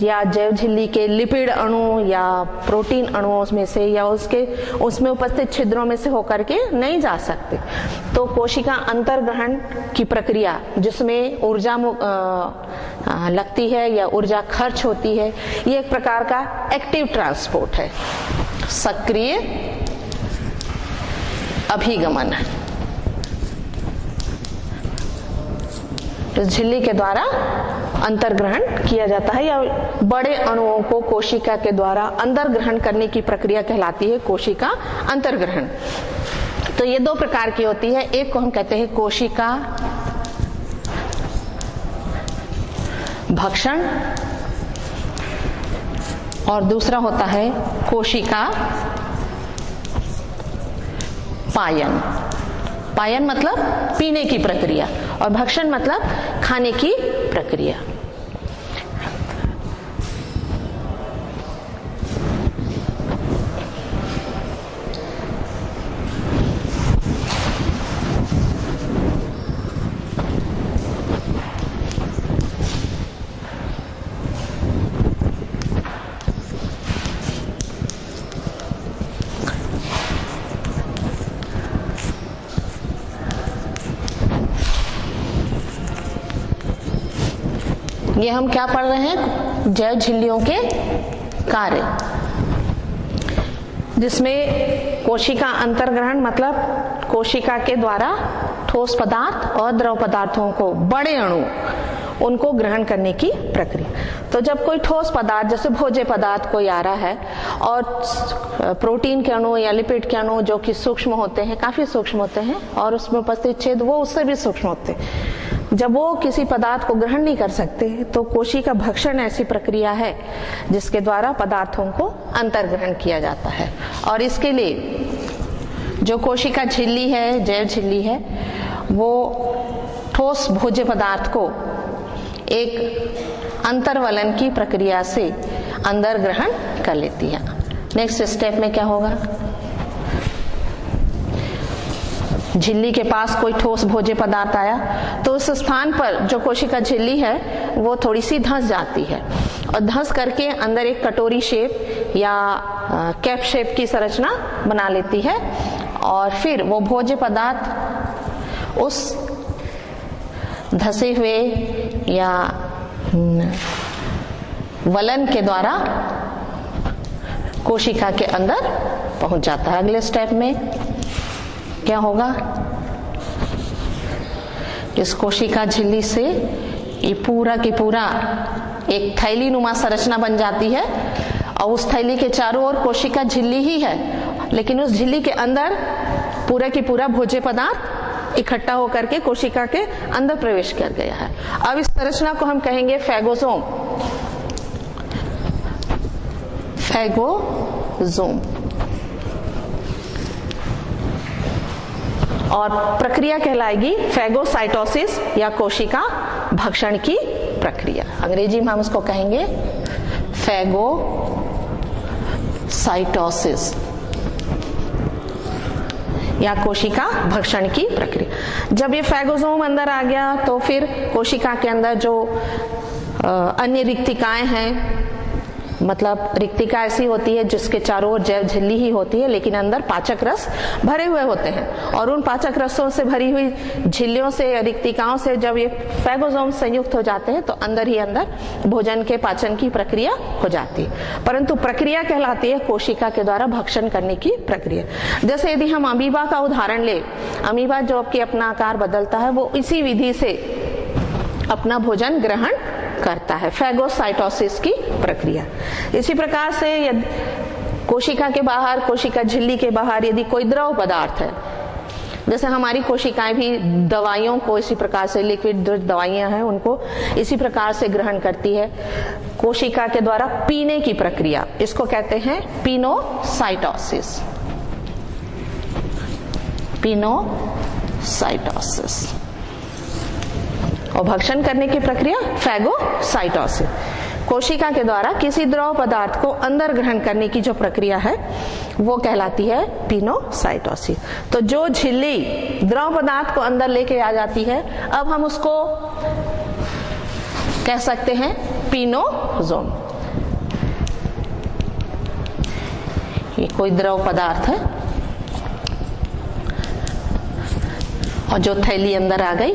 या जैव झिल्ली के लिपिड अणु या प्रोटीन अणुओं में से या उसमें उपस्थित छिद्रों में से होकर के नहीं जा सकते। तो कोशिका अंतर्ग्रहण की प्रक्रिया जिसमें ऊर्जा लगती है या ऊर्जा खर्च होती है, ये एक प्रकार का एक्टिव ट्रांसपोर्ट है, सक्रिय अभिगमन है। इस झिल्ली के द्वारा अंतर्ग्रहण किया जाता है, या बड़े अणुओं को कोशिका के द्वारा अंदर ग्रहण करने की प्रक्रिया कहलाती है कोशिका अंतर्ग्रहण। तो ये दो प्रकार की होती है, एक को हम कहते हैं कोशिका भक्षण और दूसरा होता है कोशिका पायन। पायन मतलब पीने की प्रक्रिया और भक्षण मतलब खाने की प्रक्रिया। ये हम क्या पढ़ रहे हैं, जैव झिल्लियों के कार्य, जिसमें कोशिका अंतर्ग्रहण मतलब कोशिका के द्वारा ठोस पदार्थ और द्रव पदार्थों को, बड़े अणु उनको ग्रहण करने की प्रक्रिया। तो जब कोई ठोस पदार्थ जैसे भोज्य पदार्थ कोई आ रहा है और प्रोटीन के अणु या लिपिड के अणु जो कि सूक्ष्म होते हैं, काफी सूक्ष्म होते हैं, और उसमें उपस्थित छेद वो उससे भी सूक्ष्म होते हैं, जब वो किसी पदार्थ को ग्रहण नहीं कर सकते तो कोशिका भक्षण ऐसी प्रक्रिया है जिसके द्वारा पदार्थों को अंतर्ग्रहण किया जाता है। और इसके लिए जो कोशिका झिल्ली है, जैव झिल्ली है, वो ठोस भोज्य पदार्थ को एक अंतर्वलन की प्रक्रिया से अंदर ग्रहण कर लेती है। नेक्स्ट स्टेप में क्या होगा, झिल्ली के पास कोई ठोस भोज्य पदार्थ आया तो उस स्थान पर जो कोशिका झिल्ली है वो थोड़ी सी धंस जाती है और धंस करके अंदर एक कटोरी शेप या कैप शेप की संरचना बना लेती है, और फिर वो भोज्य पदार्थ उस धसे हुए या वलन के द्वारा कोशिका के अंदर पहुंच जाता है। अगले स्टेप में क्या होगा, इस कोशिका झिल्ली से ये पूरा की पूरा एक थैली नुमा संरचना बन जाती है, और उस थैली के चारों ओर कोशिका झिल्ली ही है, लेकिन उस झिल्ली के अंदर पूरा की पूरा भोज्य पदार्थ इकट्ठा होकर के कोशिका के अंदर प्रवेश कर गया है। अब इस संरचना को हम कहेंगे फैगोसोम। फैगोसोम। और प्रक्रिया कहलाएगी फैगोसाइटोसिस या कोशिका भक्षण की प्रक्रिया। अंग्रेजी में हम उसको कहेंगे फैगोसाइटोसिस या कोशिका भक्षण की प्रक्रिया। जब ये फैगोसोम अंदर आ गया तो फिर कोशिका के अंदर जो अन्य रिक्तिकाएं हैं, मतलब रिक्तिका ऐसी होती है जिसके चारों ओर जैव झिल्ली ही होती है, लेकिन अंदर पाचक रस भरे हुए होते हैं, और उन पाचक रसों से भरी हुई झिल्लियों से या रिक्तिकाओं से जब ये फैगोसोम संयुक्त हो जाते हैं तो अंदर ही अंदर भोजन के पाचन की प्रक्रिया हो जाती है। परंतु प्रक्रिया कहलाती है कोशिका के द्वारा भक्षण करने की प्रक्रिया। जैसे यदि हम अमीबा का उदाहरण ले, अमीबा जो कि अपना आकार बदलता है वो इसी विधि से अपना भोजन ग्रहण करता है, फैगोसाइटोसिस की प्रक्रिया। इसी प्रकार से यदि कोशिका के बाहर, कोशिका झिल्ली के बाहर यदि कोई द्रव पदार्थ है, जैसे हमारी कोशिकाएं भी दवाइयों को इसी प्रकार से, लिक्विड दवाइयां हैं उनको इसी प्रकार से ग्रहण करती है कोशिका के द्वारा पीने की प्रक्रिया, इसको कहते हैं पिनोसाइटोसिस। पिनोसाइटोसिस। और भक्षण करने की प्रक्रिया फैगोसाइटोसिस। कोशिका के द्वारा किसी द्रव पदार्थ को अंदर ग्रहण करने की जो प्रक्रिया है वो कहलाती है पिनोसाइटोसिस। तो जो झिल्ली द्रव पदार्थ को अंदर लेके आ जाती है, अब हम उसको कह सकते हैं पिनोसोम। ये कोई द्रव पदार्थ है और जो थैली अंदर आ गई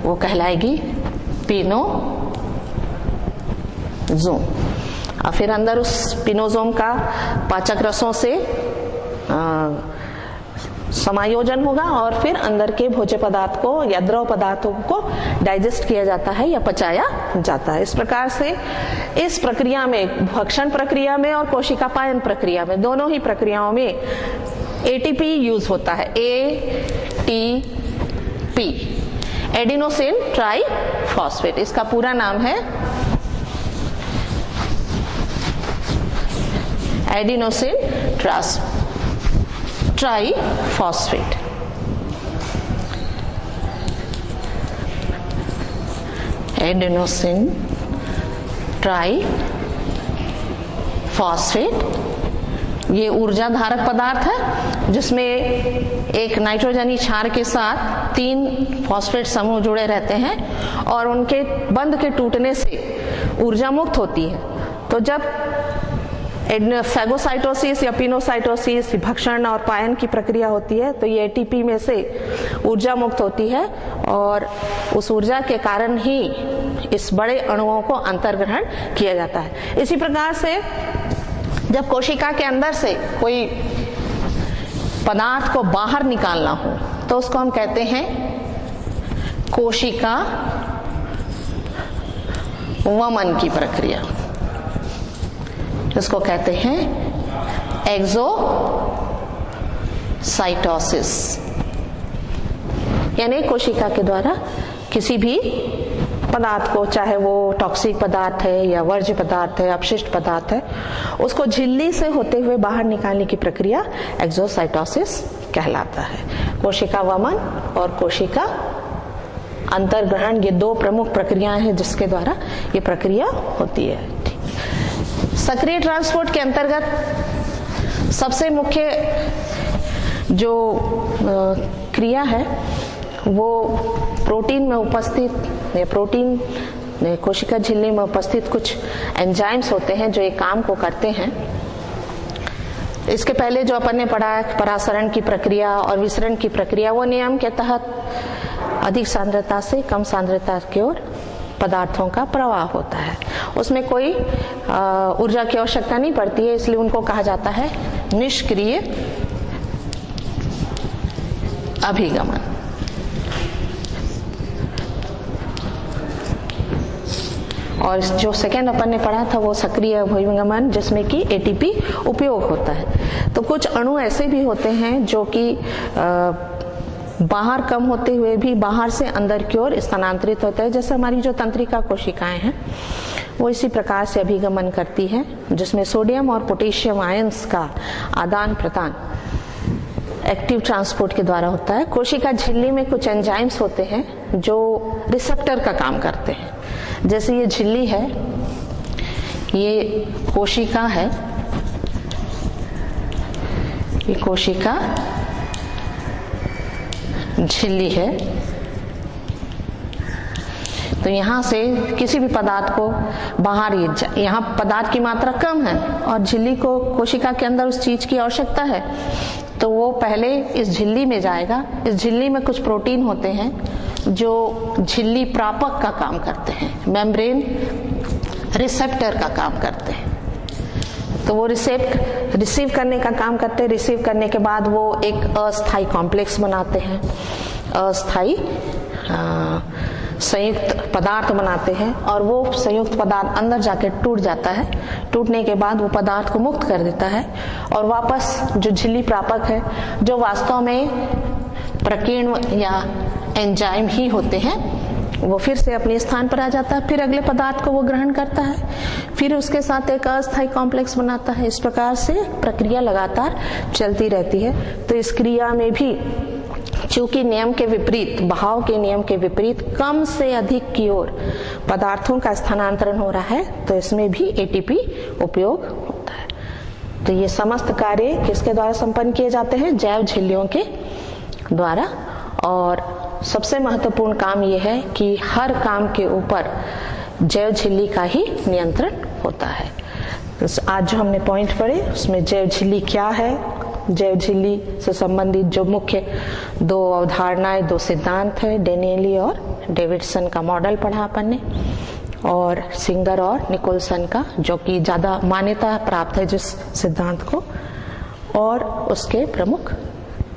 वो कहलाएगी पिनोसोम। और फिर अंदर उस पिनोसोम का पाचक रसों से समायोजन होगा और फिर अंदर के भोज्य पदार्थ को या द्रव पदार्थों को डाइजेस्ट किया जाता है या पचाया जाता है। इस प्रकार से इस प्रक्रिया में, भक्षण प्रक्रिया में और कोशिका पायन प्रक्रिया में, दोनों ही प्रक्रियाओं में एटीपी यूज होता है। एटीपी, एडिनोसिन ट्राइफॉस्फेट, इसका पूरा नाम है एडिनोसिन ट्राइफॉस्फेट। एडिनोसिन ट्राइफॉस्फेट ये ऊर्जा धारक पदार्थ है जिसमें एक नाइट्रोजनी क्षार के साथ 3 फॉस्फेट समूह जुड़े रहते हैं और उनके बंध के टूटने से ऊर्जा मुक्त होती है। तो जब फैगोसाइटोसिस या पिनोसाइटोसिस, भक्षण और पायन की प्रक्रिया होती है तो ये एटीपी में से ऊर्जा मुक्त होती है और उस ऊर्जा के कारण ही इस बड़े अणुओं को अंतर्ग्रहण किया जाता है। इसी प्रकार से जब कोशिका के अंदर से कोई पदार्थ को बाहर निकालना हो तो उसको हम कहते हैं कोशिका वमन की प्रक्रिया, जिसको कहते हैं एक्सोसाइटोसिस। यानी कोशिका के द्वारा किसी भी पदार्थ को, चाहे वो टॉक्सिक पदार्थ है या वर्ज्य पदार्थ है, अपशिष्ट पदार्थ है, उसको झिल्ली से होते हुए बाहर निकालने की प्रक्रिया एक्सोसाइटोसिस कहलाता है। कोशिका वमन और कोशिका अंतर्ग्रहण, ये 2 प्रमुख प्रक्रियाएं हैं जिसके द्वारा ये प्रक्रिया होती है। सक्रिय ट्रांसपोर्ट के अंतर्गत सबसे मुख्य जो क्रिया है वो प्रोटीन में उपस्थित, प्रोटीन कोशिका झिल्ली में उपस्थित कुछ एंजाइम्स होते हैं जो एक काम को करते हैं। इसके पहले जो अपन ने पढ़ा परासरण की प्रक्रिया और विसरण की प्रक्रिया, वो नियम के तहत अधिक सांद्रता से कम सांद्रता की ओर पदार्थों का प्रवाह होता है। उसमें कोई ऊर्जा की आवश्यकता नहीं पड़ती है, इसलिए उनको कहा जाता है निष्क्रिय अभिगमन। और जो सेकेंड अपन ने पढ़ा था वो सक्रिय अभिगमन, जिसमें कि एटीपी उपयोग होता है। तो कुछ अणु ऐसे भी होते हैं जो कि बाहर कम होते हुए भी बाहर से अंदर की ओर स्थानांतरित होता है, जैसे हमारी जो तंत्रिका कोशिकाएं हैं वो इसी प्रकार से अभिगमन करती है, जिसमें सोडियम और पोटेशियम आयंस का आदान प्रदान एक्टिव ट्रांसपोर्ट के द्वारा होता है। कोशिका झिल्ली में कुछ एंजाइम्स होते हैं जो रिसेप्टर का काम करते हैं। जैसे ये झिल्ली है, ये कोशिका है, ये कोशिका झिल्ली है। तो यहाँ से किसी भी पदार्थ को बाहर, यहाँ पदार्थ की मात्रा कम है और झिल्ली को कोशिका के अंदर उस चीज की आवश्यकता है, तो वो पहले इस झिल्ली में जाएगा। इस झिल्ली में कुछ प्रोटीन होते हैं जो झिल्ली प्रापक का काम करते हैं, मेम्ब्रेन रिसेप्टर का काम करते हैं। तो वो रिसीव करने का काम करते हैं। रिसीव करने के बाद वो एक अस्थायी कॉम्प्लेक्स बनाते हैं, अस्थायी संयुक्त पदार्थ बनाते हैं और वो संयुक्त पदार्थ अंदर जाके टूट जाता है। टूटने के बाद वो पदार्थ को मुक्त कर देता है और वापस जो झिल्ली प्रापक है, जो वास्तव में प्रकीर्ण या एंजाइम ही होते हैं, वो फिर से अपने स्थान पर आ जाता है। फिर अगले पदार्थ को वो ग्रहण करता है, फिर उसके साथ एक अस्थायी कॉम्प्लेक्स बनाता है। इस प्रकार से प्रक्रिया लगातार चलती रहती है। तो इस क्रिया में भी चूंकि नियम के विपरीत, बहाव के नियम के विपरीत कम से अधिक की ओर पदार्थों का स्थानांतरण हो रहा है, तो इसमें भी एटीपी उपयोग होता है। तो ये समस्त कार्य किसके द्वारा संपन्न किए जाते हैं? जैव झिल्लियों के द्वारा। और सबसे महत्वपूर्ण काम यह है कि हर काम के ऊपर जैव झिल्ली का ही नियंत्रण होता है। तो आज जो हमने पॉइंट पढ़े उसमें जैव झिल्ली क्या है, जैव झिल्ली से संबंधित जो मुख्य 2 अवधारणाएं, 2 सिद्धांत है, डेनेली और डेविडसन का मॉडल पढ़ा अपन ने, और सिंगर और निकोलसन का, जो कि ज्यादा मान्यता प्राप्त है जिस सिद्धांत को, और उसके प्रमुख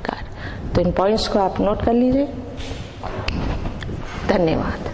कार्य। तो इन पॉइंट्स को आप नोट कर लीजिए। धन्यवाद।